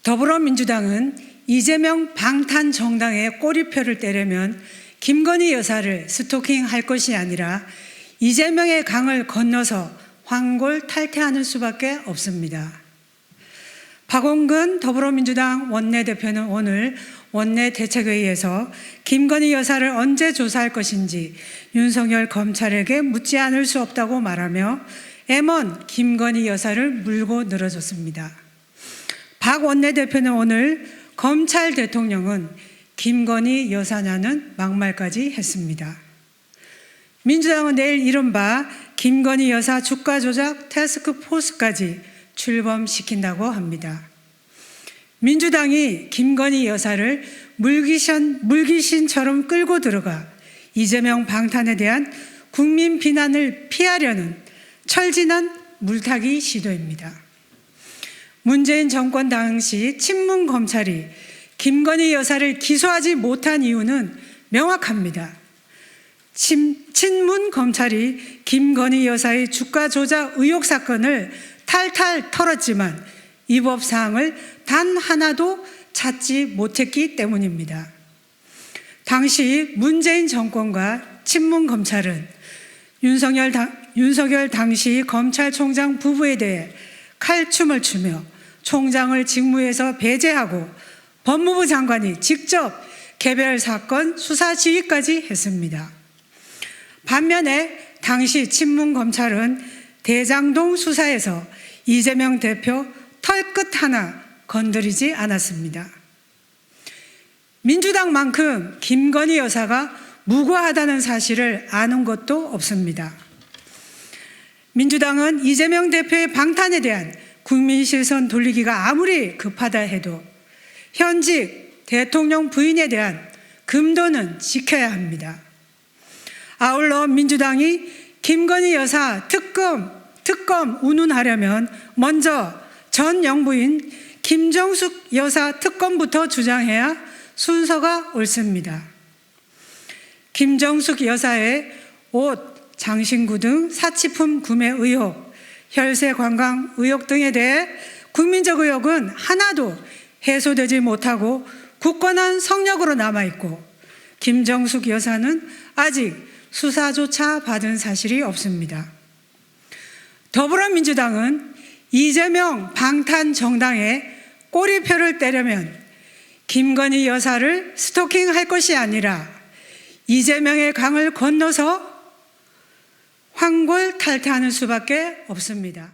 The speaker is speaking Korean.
더불어민주당은 이재명 방탄 정당에 꼬리표를 때리면 김건희 여사를 스토킹할 것이 아니라 이재명의 강을 건너서 환골탈퇴하는 수밖에 없습니다. 박원근 더불어민주당 원내대표는 오늘 원내대책회의에서 김건희 여사를 언제 조사할 것인지 윤석열 검찰에게 묻지 않을 수 없다고 말하며 M1 김건희 여사를 물고 늘어졌습니다. 박 원내대표는 오늘 검찰 대통령은 김건희 여사냐는 막말까지 했습니다. 민주당은 내일 이른바 김건희 여사 주가 조작 태스크포스까지 출범시킨다고 합니다. 민주당이 김건희 여사를 물귀신처럼 끌고 들어가 이재명 방탄에 대한 국민 비난을 피하려는 철진한 물타기 시도입니다. 문재인 정권 당시 친문 검찰이 김건희 여사를 기소하지 못한 이유는 명확합니다. 친문 검찰이 김건희 여사의 주가 조작 의혹 사건을 탈탈 털었지만 위법 사항을 단 하나도 찾지 못했기 때문입니다. 당시 문재인 정권과 친문 검찰은 윤석열 당시 검찰총장 부부에 대해 칼춤을 추며 총장을 직무에서 배제하고 법무부 장관이 직접 개별 사건 수사 지휘까지 했습니다. 반면에 당시 친문 검찰은 대장동 수사에서 이재명 대표 털끝 하나 건드리지 않았습니다. 민주당만큼 김건희 여사가 무고하다는 사실을 아는 것도 없습니다. 민주당은 이재명 대표의 방탄에 대한 국민 시선 돌리기가 아무리 급하다 해도 현직 대통령 부인에 대한 금도는 지켜야 합니다. 아울러 민주당이 김건희 여사 특검 운운하려면 먼저 전 영부인 김정숙 여사 특검부터 주장해야 순서가 옳습니다. 김정숙 여사의 옷, 장신구 등 사치품 구매 의혹, 혈세 관광 의혹 등에 대해 국민적 의혹은 하나도 해소되지 못하고 굳건한 성역으로 남아있고 김정숙 여사는 아직 수사조차 받은 사실이 없습니다. 더불어민주당은 이재명 방탄 정당에 꼬리표를 때려면 김건희 여사를 스토킹할 것이 아니라 이재명의 강을 건너서 환골탈퇴하는 수밖에 없습니다.